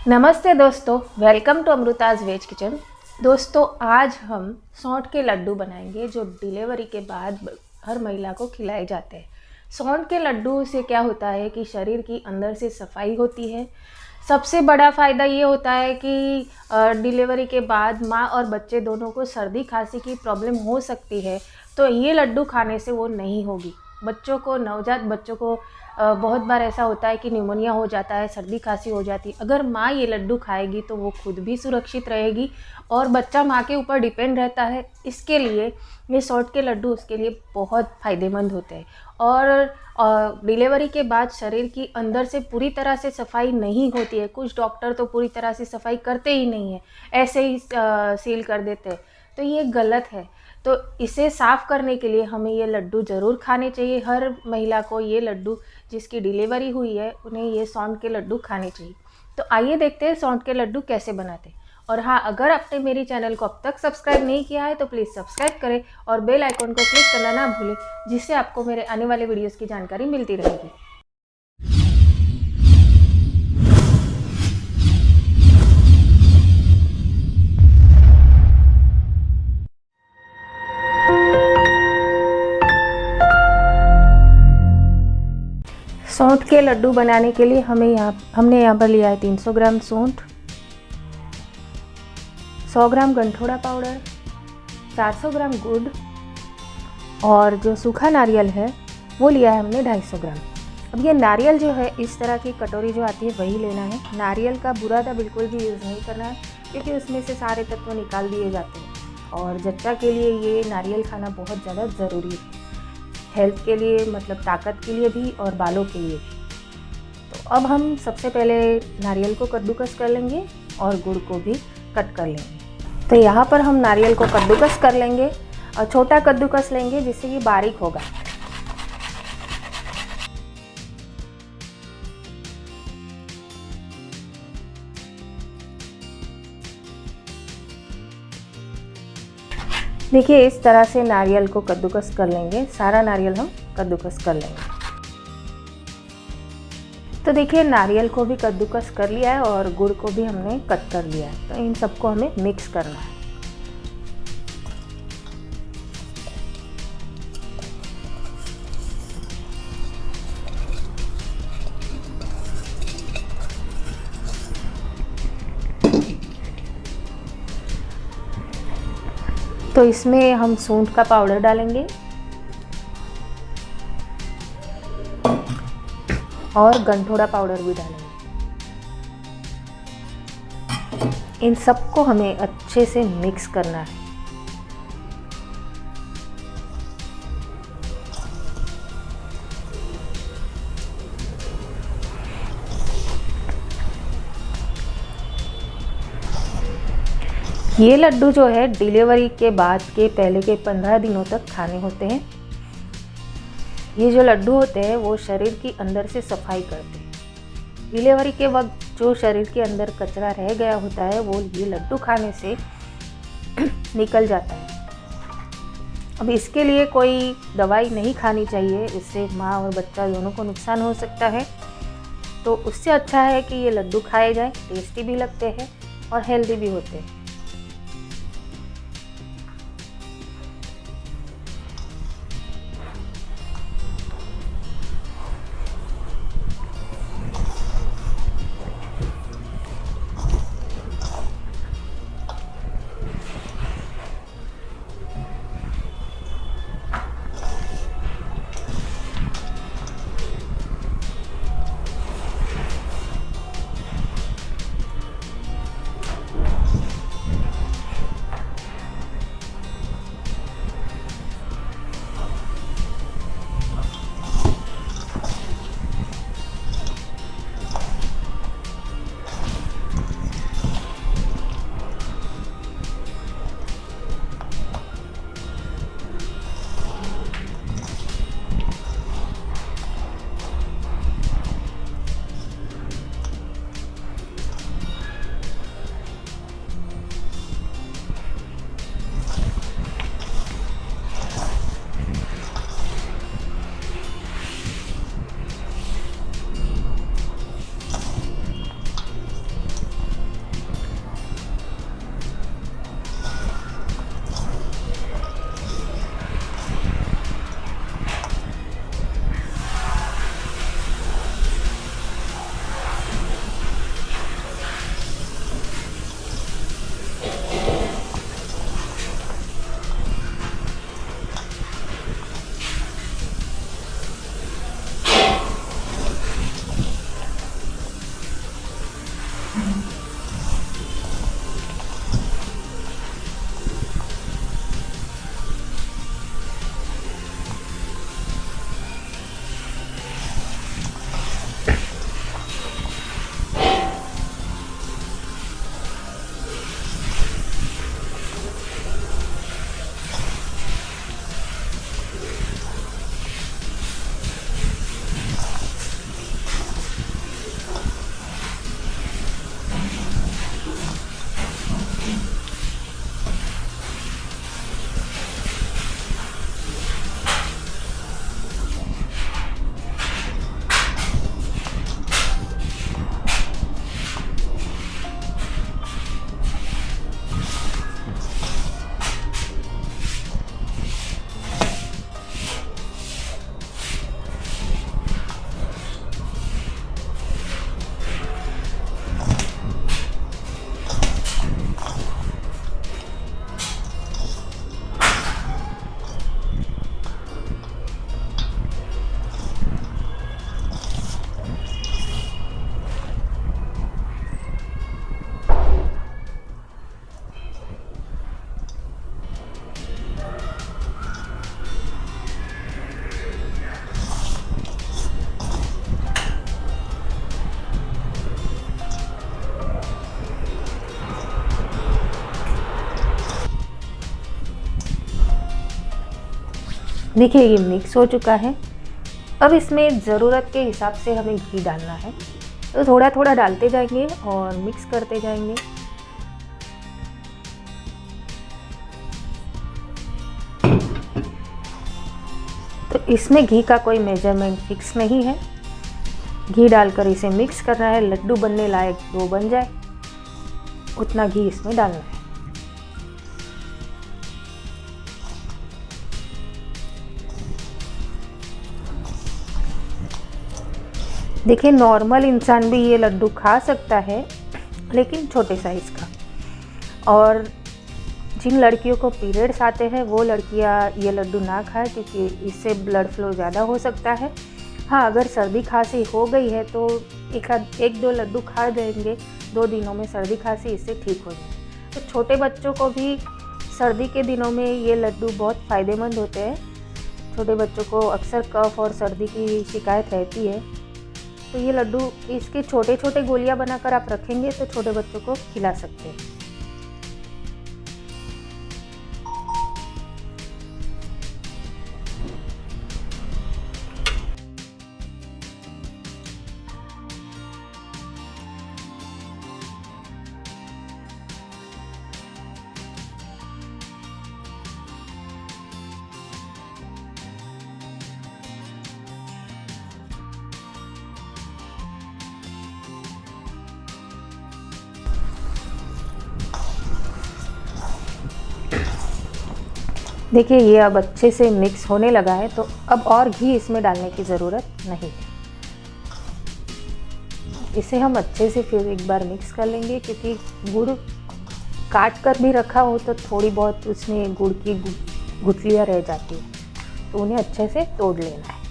नमस्ते दोस्तों, welcome to Amrita's veg kitchen. दोस्तों, आज हम सौंठ के लड्डू बनाएंगे जो डिलीवरी के बाद हर महिला को खिलाए जाते हैं। सौंठ के लड्डू से क्या होता है कि शरीर की अंदर से सफाई होती है। सबसे बड़ा फ़ायदा ये होता है कि डिलीवरी के बाद माँ और बच्चे दोनों को सर्दी खांसी की प्रॉब्लम हो सकती है, तो ये लड्डू खाने से वो नहीं होगी। बच्चों को, नवजात बच्चों को बहुत बार ऐसा होता है कि निमोनिया हो जाता है, सर्दी खांसी हो जाती है। अगर माँ ये लड्डू खाएगी तो वो खुद भी सुरक्षित रहेगी और बच्चा माँ के ऊपर डिपेंड रहता है। इसके लिए ये सौंठ के लड्डू उसके लिए बहुत फ़ायदेमंद होते हैं। और डिलीवरी के बाद शरीर की अंदर से पूरी तरह से सफाई नहीं होती है। कुछ डॉक्टर तो पूरी तरह से सफाई करते ही नहीं है, ऐसे ही सील कर देते हैं, तो ये गलत है। तो इसे साफ़ करने के लिए हमें ये लड्डू ज़रूर खाने चाहिए। हर महिला को ये लड्डू, जिसकी डिलीवरी हुई है, उन्हें ये सौंठ के लड्डू खाने चाहिए। तो आइए देखते हैं सौंठ के लड्डू कैसे बनाते हैं। और हाँ, अगर आपने मेरी चैनल को अब तक सब्सक्राइब नहीं किया है तो प्लीज़ सब्सक्राइब करें और बेल आइकन को क्लिक करना ना भूलें, जिससे आपको मेरे आने वाले वीडियोज़ की जानकारी मिलती रहेगी। सौंठ के लड्डू बनाने के लिए हमने यहाँ पर लिया है 300 ग्राम सौंठ, 100 ग्राम गंठोड़ा पाउडर, 400 ग्राम गुड़ और जो सूखा नारियल है वो लिया है हमने 250 ग्राम। अब ये नारियल जो है, इस तरह की कटोरी जो आती है वही लेना है। नारियल का बुरादा बिल्कुल भी यूज़ नहीं करना है, क्योंकि उसमें से सारे तत्व निकाल दिए जाते हैं। और जच्चा के लिए ये नारियल खाना बहुत ज़्यादा ज़रूरी है, हेल्थ के लिए, मतलब ताकत के लिए भी और बालों के लिए भी। तो अब हम सबसे पहले नारियल को कद्दूकस कर लेंगे और गुड़ को भी कट कर लेंगे। तो यहाँ पर हम नारियल को कद्दूकस कर लेंगे और छोटा कद्दूकस लेंगे जिससे ये बारीक होगा। देखिए, इस तरह से नारियल को कद्दूकस कर लेंगे। सारा नारियल हम कद्दूकस कर लेंगे। तो देखिए, नारियल को भी कद्दूकस कर लिया है और गुड़ को भी हमने कट कर लिया है। तो इन सबको हमें मिक्स करना है। तो इसमें हम सौंठ का पाउडर डालेंगे और गंठोड़ा पाउडर भी डालेंगे। इन सबको हमें अच्छे से मिक्स करना है। ये लड्डू जो है डिलीवरी के बाद के पहले के 15 दिनों तक खाने होते हैं। ये जो लड्डू होते हैं वो शरीर की अंदर से सफाई करते हैं। डिलीवरी के वक्त जो शरीर के अंदर कचरा रह गया होता है वो ये लड्डू खाने से निकल जाता है। अब इसके लिए कोई दवाई नहीं खानी चाहिए, इससे माँ और बच्चा दोनों को नुकसान हो सकता है। तो उससे अच्छा है कि ये लड्डू खाए जाए, टेस्टी भी लगते हैं और हेल्दी भी होते हैं। देखिए ये मिक्स हो चुका है। अब इसमें ज़रूरत के हिसाब से हमें घी डालना है, तो थोड़ा थोड़ा डालते जाएंगे और मिक्स करते जाएंगे। तो इसमें घी का कोई मेजरमेंट फिक्स नहीं है, घी डालकर इसे मिक्स करना है। लड्डू बनने लायक डो बन जाए उतना घी इसमें डालना है। देखिए नॉर्मल इंसान भी ये लड्डू खा सकता है, लेकिन छोटे साइज़ का। और जिन लड़कियों को पीरियड्स आते हैं वो लड़कियां ये लड्डू ना खाएं, क्योंकि इससे ब्लड फ्लो ज़्यादा हो सकता है। हाँ, अगर सर्दी खांसी हो गई है तो एक दो लड्डू खा देंगे, 2 दिनों में सर्दी खांसी इससे ठीक हो जाए। तो छोटे बच्चों को भी सर्दी के दिनों में ये लड्डू बहुत फ़ायदेमंद होते हैं। छोटे बच्चों को अक्सर कफ और सर्दी की शिकायत रहती है, तो ये लड्डू इसके छोटे छोटे गोलियां बनाकर आप रखेंगे तो छोटे बच्चों को खिला सकते हैं। देखिए ये अब अच्छे से मिक्स होने लगा है, तो अब और घी इसमें डालने की ज़रूरत नहीं है। इसे हम अच्छे से फिर एक बार मिक्स कर लेंगे, क्योंकि गुड़ काट कर भी रखा हो तो थोड़ी बहुत उसमें गुड़ की गुठलियाँ रह जाती हैं, तो उन्हें अच्छे से तोड़ लेना है।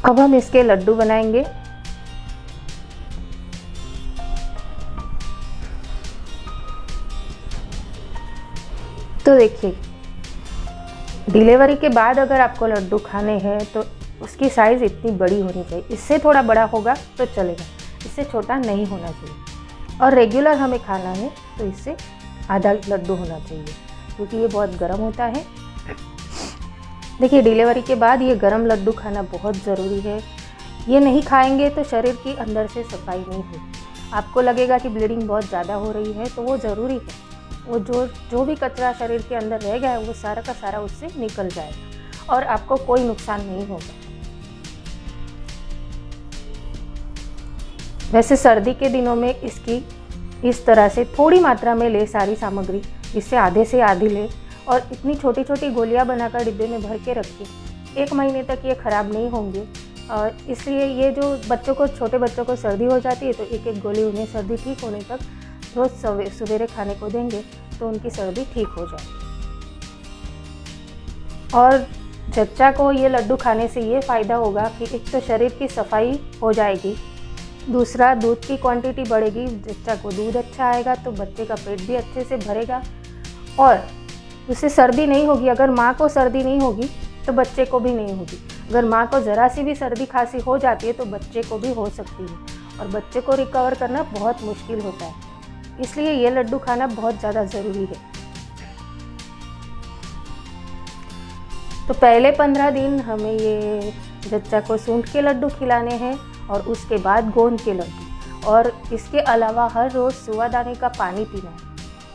अब हम इसके लड्डू बनाएंगे। तो देखिए डिलीवरी के बाद अगर आपको लड्डू खाने हैं तो उसकी साइज़ इतनी बड़ी होनी चाहिए। इससे थोड़ा बड़ा होगा तो चलेगा, इससे छोटा नहीं होना चाहिए। और रेगुलर हमें खाना है तो इससे आधा लड्डू होना चाहिए, क्योंकि ये बहुत गर्म होता है। देखिए डिलीवरी के बाद ये गरम लड्डू खाना बहुत ज़रूरी है। ये नहीं खाएंगे तो शरीर की अंदर से सफाई नहीं होगी। आपको लगेगा कि ब्लीडिंग बहुत ज़्यादा हो रही है, तो वो ज़रूरी है। वो जो भी कचरा शरीर के अंदर रह गया है वो सारा का सारा उससे निकल जाएगा और आपको कोई नुकसान नहीं होगा। वैसे सर्दी के दिनों में इसकी इस तरह से थोड़ी मात्रा में ले सारी सामग्री, इससे आधे से आधी ले और इतनी छोटी छोटी गोलियां बनाकर डिब्बे में भर के रखिए। 1 महीने तक ये ख़राब नहीं होंगे। और इसलिए ये जो छोटे बच्चों को सर्दी हो जाती है तो एक एक गोली उन्हें सर्दी ठीक होने तक रोज़ सवेरे खाने को देंगे तो उनकी सर्दी ठीक हो जाएगी। और जच्चा को ये लड्डू खाने से ये फ़ायदा होगा कि एक तो शरीर की सफाई हो जाएगी, दूसरा दूध की क्वांटिटी बढ़ेगी। जच्चा को दूध अच्छा आएगा तो बच्चे का पेट भी अच्छे से भरेगा और उससे सर्दी नहीं होगी। अगर माँ को सर्दी नहीं होगी तो बच्चे को भी नहीं होगी। अगर माँ को ज़रा सी भी सर्दी खांसी हो जाती है तो बच्चे को भी हो सकती है और बच्चे को रिकवर करना बहुत मुश्किल होता है। इसलिए ये लड्डू खाना बहुत ज़्यादा ज़रूरी है। तो पहले 15 दिन हमें ये जच्चा को सूंठ के लड्डू खिलाने हैं और उसके बाद गोंद के लड्डू। और इसके अलावा हर रोज़ सुवादाने का पानी पीना है।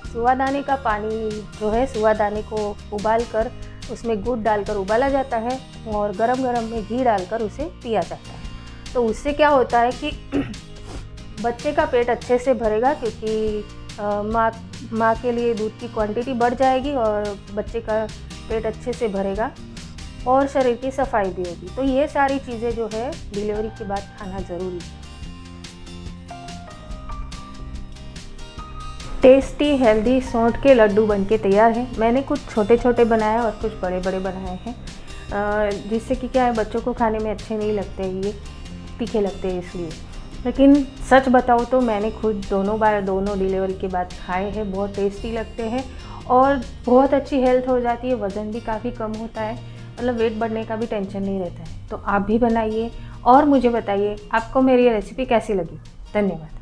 सुवादाने का पानी जो है, सुवादाने को उबाल कर उसमें गुड़ डालकर उबाला जाता है और गरम गरम में घी डालकर उसे पिया जाता है। तो उससे क्या होता है कि बच्चे का पेट अच्छे से भरेगा, क्योंकि माँ के लिए दूध की क्वांटिटी बढ़ जाएगी और बच्चे का पेट अच्छे से भरेगा और शरीर की सफाई भी होगी। तो ये सारी चीज़ें जो है डिलीवरी के बाद खाना ज़रूरी है। टेस्टी हेल्दी सौंठ के लड्डू बनके तैयार हैं। मैंने कुछ छोटे छोटे बनाए और कुछ बड़े बड़े बनाए हैं, जिससे कि क्या है, बच्चों को खाने में अच्छे नहीं लगते, ये तीखे लगते हैं इसलिए। लेकिन सच बताऊँ तो मैंने खुद दोनों डिलीवरी के बाद खाए हैं, बहुत टेस्टी लगते हैं और बहुत अच्छी हेल्थ हो जाती है, वज़न भी काफ़ी कम होता है, मतलब वेट बढ़ने का भी टेंशन नहीं रहता है। तो आप भी बनाइए और मुझे बताइए आपको मेरी ये रेसिपी कैसी लगी। धन्यवाद।